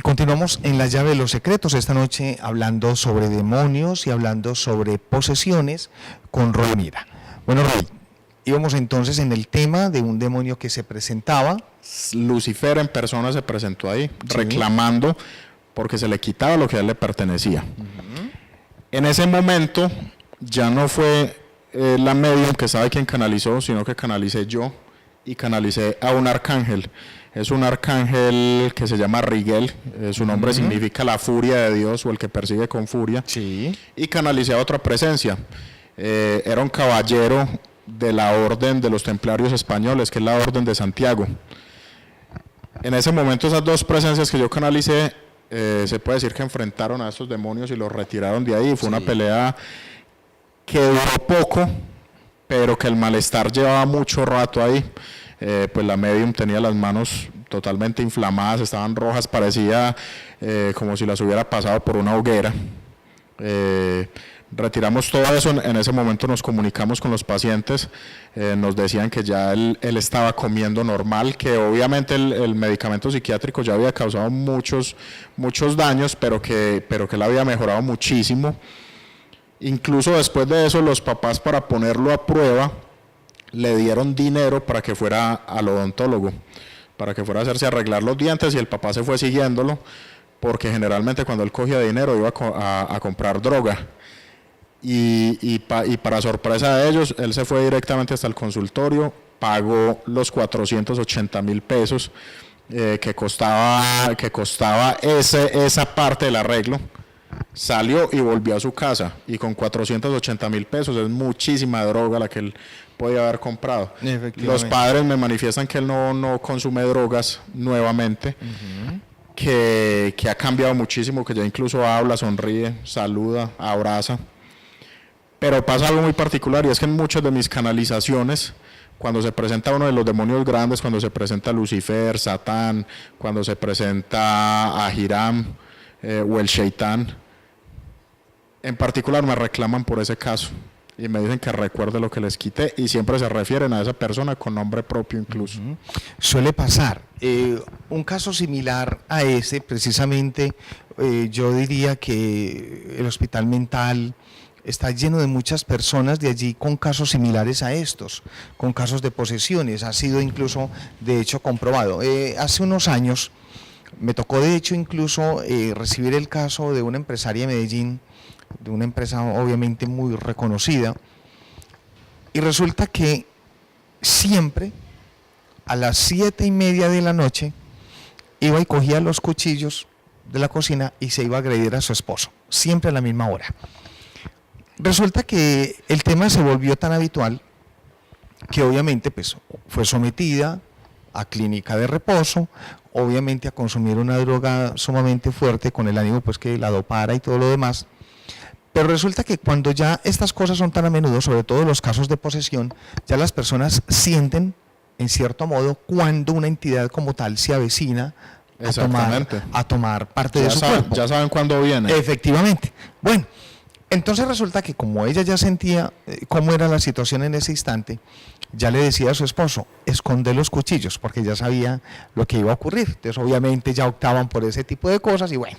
Continuamos en la llave de los secretos, esta noche hablando sobre demonios y hablando sobre posesiones con Roy Mira. Bueno, Roy, íbamos entonces en el tema de un demonio que se presentaba. Lucifer en persona se presentó ahí, sí, reclamando porque se le quitaba lo que a él le pertenecía. En ese momento ya no fue la medium que sabe quién canalizó, sino que canalicé yo y canalicé a un arcángel. Es un arcángel que se llama Rigel, su nombre significa la furia de Dios o el que persigue con furia. Sí. Y canalicé a otra presencia. Era un caballero de la orden de los templarios españoles, que es la orden de Santiago. En ese momento esas dos presencias que yo canalicé, se puede decir que enfrentaron a estos demonios y los retiraron de ahí. Fue una pelea que duró poco, pero que el malestar llevaba mucho rato ahí. Pues la medium tenía las manos totalmente inflamadas, estaban rojas, parecía como si las hubiera pasado por una hoguera. Retiramos todo eso, en ese momento nos comunicamos con los pacientes, nos decían que ya él estaba comiendo normal, que obviamente el medicamento psiquiátrico ya había causado muchos daños, pero que él había mejorado muchísimo. Incluso después de eso, los papás, para ponerlo a prueba, le dieron dinero para que fuera al odontólogo, para que fuera a hacerse arreglar los dientes, y el papá se fue siguiéndolo, porque generalmente cuando él cogía dinero iba a comprar droga. Y para sorpresa de ellos, él se fue directamente hasta el consultorio, pagó los 480,000 pesos que costaba esa parte del arreglo, salió y volvió a su casa, y con 480,000 pesos es muchísima droga la que él podía haber comprado. Los padres me manifiestan que él no consume drogas nuevamente, que ha cambiado muchísimo, que ya incluso habla, sonríe, saluda, abraza. Pero pasa algo muy particular, y es que en muchas de mis canalizaciones, cuando se presenta uno de los demonios grandes, cuando se presenta Lucifer, Satán, cuando se presenta a Hiram o el Sheitán, en particular me reclaman por ese caso y me dicen que recuerde lo que les quité, y siempre se refieren a esa persona con nombre propio incluso. Suele pasar. Un caso similar a ese, precisamente, yo diría que el hospital mental está lleno de muchas personas de allí con casos similares a estos, con casos de posesiones. Ha sido incluso, de hecho, comprobado. Hace unos años me tocó, de hecho, incluso recibir el caso de una empresaria de Medellín, de una empresa obviamente muy reconocida, y resulta que siempre a las 7:30 de la noche iba y cogía los cuchillos de la cocina y se iba a agredir a su esposo, siempre a la misma hora. Resulta que el tema se volvió tan habitual que obviamente pues fue sometida a clínica de reposo, obviamente a consumir una droga sumamente fuerte con el ánimo pues que la dopara y todo lo demás. Pero resulta que cuando ya estas cosas son tan a menudo, sobre todo los casos de posesión, ya las personas sienten, en cierto modo, cuando una entidad como tal se avecina a tomar parte de su cuerpo. Ya saben cuándo viene. Efectivamente. Bueno, entonces resulta que como ella ya sentía cómo era la situación en ese instante, ya le decía a su esposo, esconde los cuchillos, porque ya sabía lo que iba a ocurrir. Entonces obviamente ya optaban por ese tipo de cosas y bueno.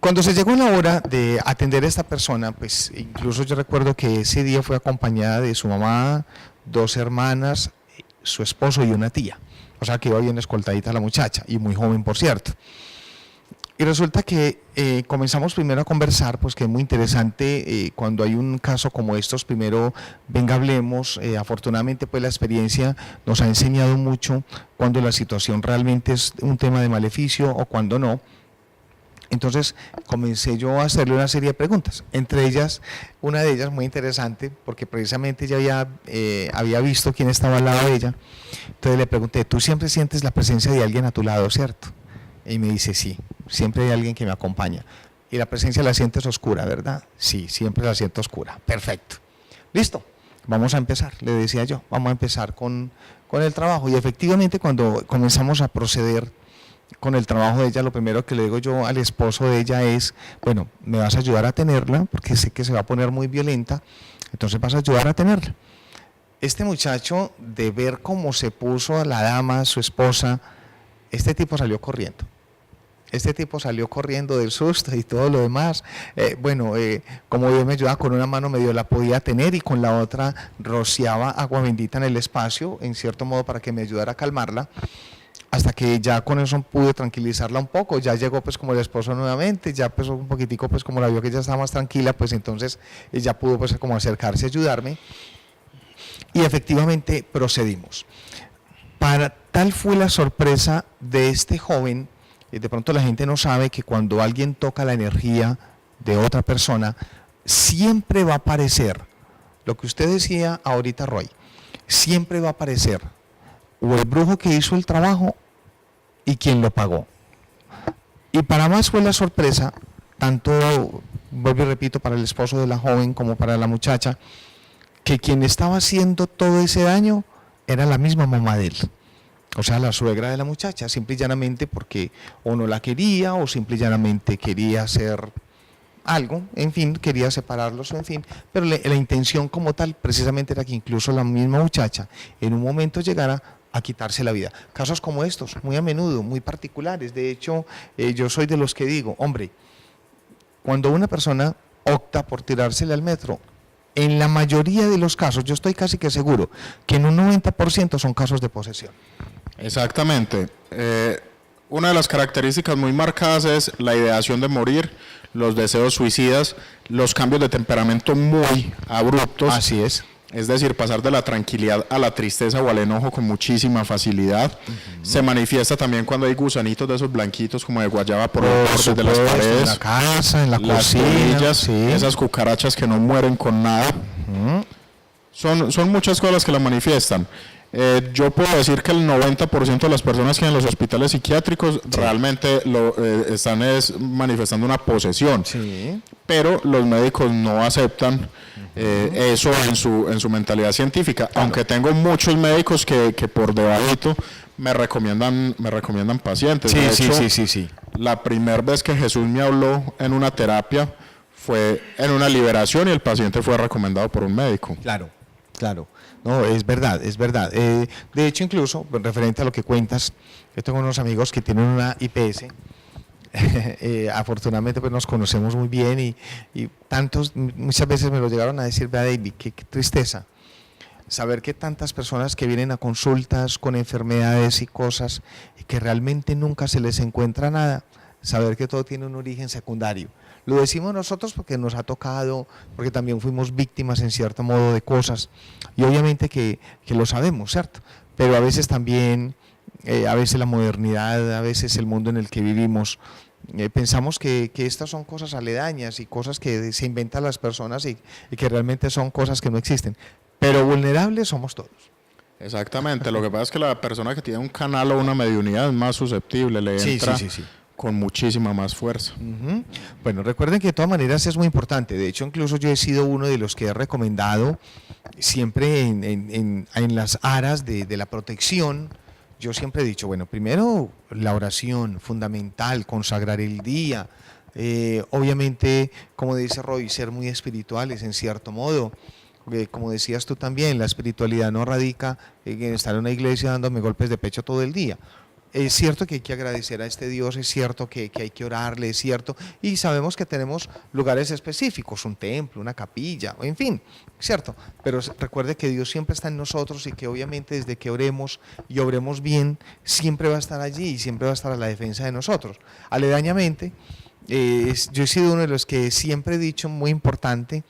Cuando se llegó la hora de atender a esta persona, pues incluso yo recuerdo que ese día fue acompañada de su mamá, 2 hermanas, su esposo y una tía. O sea que iba bien escoltadita la muchacha, y muy joven por cierto. Y resulta que comenzamos primero a conversar, pues que es muy interesante cuando hay un caso como estos, primero venga, hablemos. Afortunadamente pues la experiencia nos ha enseñado mucho cuando la situación realmente es un tema de maleficio o cuando no. Entonces comencé yo a hacerle una serie de preguntas, entre ellas, una de ellas muy interesante, porque precisamente ella había visto quién estaba al lado de ella. Entonces le pregunté, ¿tú siempre sientes la presencia de alguien a tu lado, cierto? Y me dice, sí, siempre hay alguien que me acompaña. Y la presencia la sientes oscura, ¿verdad? Sí, siempre la siento oscura. Perfecto. Listo, vamos a empezar, le decía yo, vamos a empezar con el trabajo. Y efectivamente cuando comenzamos a proceder con el trabajo de ella, lo primero que le digo yo al esposo de ella es, bueno, me vas a ayudar a tenerla, porque sé que se va a poner muy violenta, entonces vas a ayudar a tenerla. Este muchacho, de ver cómo se puso a la dama, su esposa, este tipo salió corriendo. Este tipo salió corriendo del susto y todo lo demás. Como Dios me ayudaba, con una mano medio la podía tener y con la otra rociaba agua bendita en el espacio, en cierto modo para que me ayudara a calmarla, hasta que ya con eso pude tranquilizarla un poco. Ya llegó pues como el esposo nuevamente, ya pues un poquitico pues como la vio que ya estaba más tranquila, pues entonces ella pudo pues como acercarse a ayudarme y efectivamente procedimos. Tal fue la sorpresa de este joven. De pronto la gente no sabe que cuando alguien toca la energía de otra persona, siempre va a aparecer, lo que usted decía ahorita, Roy, siempre va a aparecer o el brujo que hizo el trabajo y quien lo pagó. Y para más fue la sorpresa, tanto, vuelvo y repito, para el esposo de la joven como para la muchacha, que quien estaba haciendo todo ese daño era la misma mamá de él. O sea, la suegra de la muchacha, simple y llanamente porque o no la quería o simple y llanamente quería hacer algo, en fin, quería separarlos, en fin, pero la intención como tal precisamente era que incluso la misma muchacha en un momento llegara a quitarse la vida. Casos como estos, muy a menudo, muy particulares. De hecho, yo soy de los que digo, hombre, cuando una persona opta por tirársele al metro, en la mayoría de los casos, yo estoy casi que seguro que en un 90% son casos de posesión. Exactamente. Una de las características muy marcadas es la ideación de morir, los deseos suicidas, los cambios de temperamento muy abruptos. Así es. Es decir, pasar de la tranquilidad a la tristeza o al enojo con muchísima facilidad. Se manifiesta también cuando hay gusanitos de esos blanquitos como de guayaba por bordes de las paredes. En la casa, en la las cocina. polillas, Sí. esas cucarachas que no mueren con nada. Son muchas cosas que la manifiestan. Yo puedo decir que el 90% de las personas que en los hospitales psiquiátricos realmente están manifestando una posesión, pero los médicos no aceptan eso en su mentalidad científica, aunque tengo muchos médicos que por debajito me recomiendan pacientes. De hecho, Sí. La primera vez que Jesús me habló en una terapia fue en una liberación y el paciente fue recomendado por un médico. Claro. No, es verdad. De hecho, incluso, referente a lo que cuentas, yo tengo unos amigos que tienen una IPS. Afortunadamente pues nos conocemos muy bien y muchas veces me lo llegaron a decir, vea David, qué tristeza saber que tantas personas que vienen a consultas con enfermedades y cosas y que realmente nunca se les encuentra nada, saber que todo tiene un origen secundario. Lo decimos nosotros porque nos ha tocado, porque también fuimos víctimas en cierto modo de cosas y obviamente que lo sabemos, ¿cierto? Pero a veces también, a veces la modernidad, a veces el mundo en el que vivimos, pensamos que estas son cosas aledañas y cosas que se inventan las personas y que realmente son cosas que no existen. Pero vulnerables somos todos. Exactamente, lo que pasa es que la persona que tiene un canal o una mediunidad es más susceptible, le entra con muchísima más fuerza. Bueno, recuerden que de todas maneras es muy importante. De hecho, incluso yo he sido uno de los que he recomendado siempre en las aras de la protección. Yo siempre he dicho, bueno, primero la oración, fundamental, consagrar el día. Obviamente, como dice Roy, ser muy espirituales en cierto modo. Como decías tú también, la espiritualidad no radica en estar en una iglesia dándome golpes de pecho todo el día. Es cierto que hay que agradecer a este Dios, es cierto que hay que orarle, es cierto, y sabemos que tenemos lugares específicos, un templo, una capilla, en fin, cierto, pero recuerde que Dios siempre está en nosotros y que obviamente desde que oremos y obremos bien, siempre va a estar allí y siempre va a estar a la defensa de nosotros. Aledañamente, yo he sido uno de los que siempre he dicho, muy importante,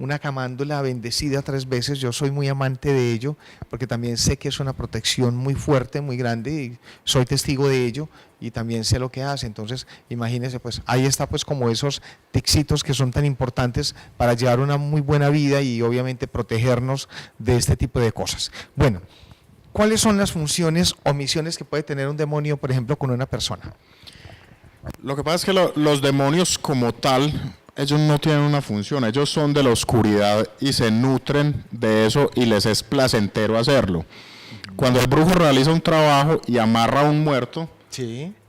una camándula bendecida 3 veces, yo soy muy amante de ello, porque también sé que es una protección muy fuerte, muy grande, y soy testigo de ello, y también sé lo que hace. Entonces, imagínense, pues ahí está pues como esos tixitos que son tan importantes para llevar una muy buena vida y obviamente protegernos de este tipo de cosas. Bueno, ¿cuáles son las funciones o misiones que puede tener un demonio, por ejemplo, con una persona? Lo que pasa es que los demonios como tal, ellos no tienen una función, ellos son de la oscuridad y se nutren de eso y les es placentero hacerlo. Cuando el brujo realiza un trabajo y amarra a un muerto,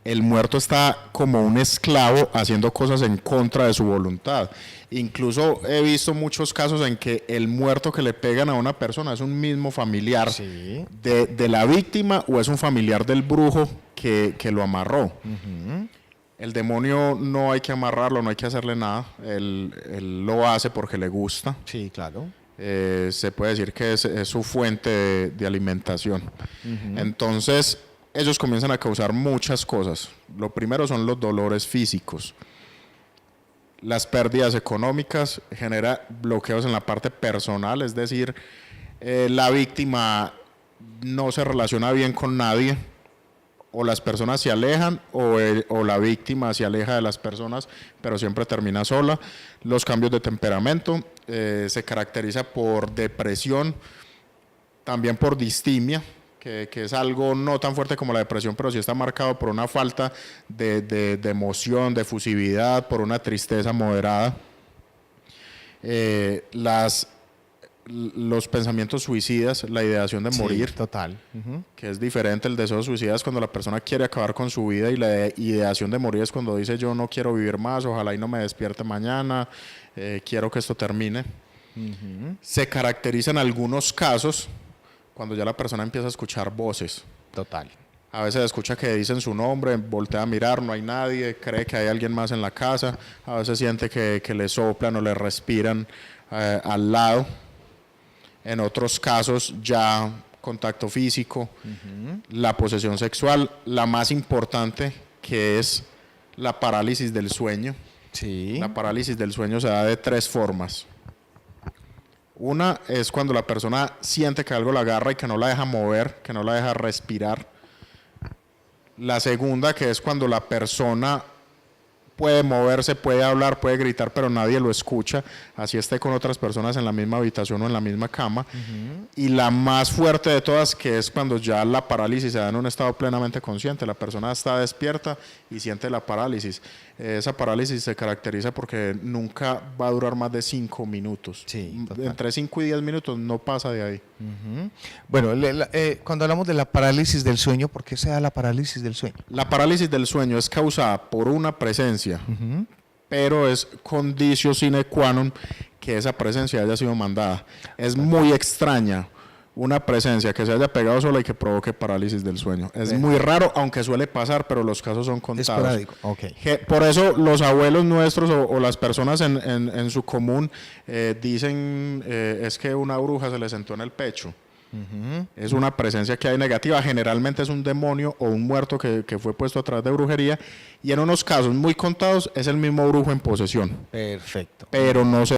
el muerto está como un esclavo haciendo cosas en contra de su voluntad. Incluso he visto muchos casos en que el muerto que le pegan a una persona es un mismo familiar de la víctima o es un familiar del brujo que lo amarró. El demonio no hay que amarrarlo, no hay que hacerle nada, él lo hace porque le gusta. Sí, claro. Se puede decir que es su fuente de alimentación. Entonces, ellos comienzan a causar muchas cosas. Lo primero son los dolores físicos. Las pérdidas económicas, genera bloqueos en la parte personal, es decir, la víctima no se relaciona bien con nadie, o las personas se alejan o la víctima se aleja de las personas, pero siempre termina sola. Los cambios de temperamento, se caracteriza por depresión, también por distimia, que es algo no tan fuerte como la depresión, pero sí está marcado por una falta de emoción, de efusividad, por una tristeza moderada. Los pensamientos suicidas, la ideación de morir, Sí, total. que es diferente. El deseo suicida es cuando la persona quiere acabar con su vida, y la ideación de morir es cuando dice yo no quiero vivir más, ojalá y no me despierte mañana, quiero que esto termine. Se caracteriza en algunos casos cuando ya la persona empieza a escuchar voces. Total. A veces escucha que dicen su nombre, voltea a mirar, no hay nadie, cree que hay alguien más en la casa, a veces siente que le soplan o le respiran al lado. En otros casos ya contacto físico, la posesión sexual, la más importante, que es la parálisis del sueño. Sí. La parálisis del sueño se da de 3 formas. Una es cuando la persona siente que algo la agarra y que no la deja mover, que no la deja respirar. La segunda, que es cuando la persona puede moverse, puede hablar, puede gritar, pero nadie lo escucha, así esté con otras personas en la misma habitación o en la misma cama. Y la más fuerte de todas, que es cuando ya la parálisis se da en un estado plenamente consciente, la persona está despierta y siente la parálisis. Esa parálisis se caracteriza porque nunca va a durar más de 5 minutos. Sí, total. Entre 5 y 10 minutos no pasa de ahí. Bueno, cuando hablamos de la parálisis del sueño, ¿por qué se da la parálisis del sueño? La parálisis del sueño es causada por una presencia, pero es conditio sine qua non que esa presencia haya sido mandada. Es muy extraña una presencia que se haya pegado sola y que provoque parálisis del sueño. Es muy raro, aunque suele pasar, pero los casos son contados. Esporádico, ok. Por eso los abuelos nuestros o las personas en su común dicen es que una bruja se le sentó en el pecho. Es una presencia que hay negativa, generalmente es un demonio o un muerto que fue puesto a través de brujería, y en unos casos muy contados es el mismo brujo en posesión. Perfecto. Pero no se...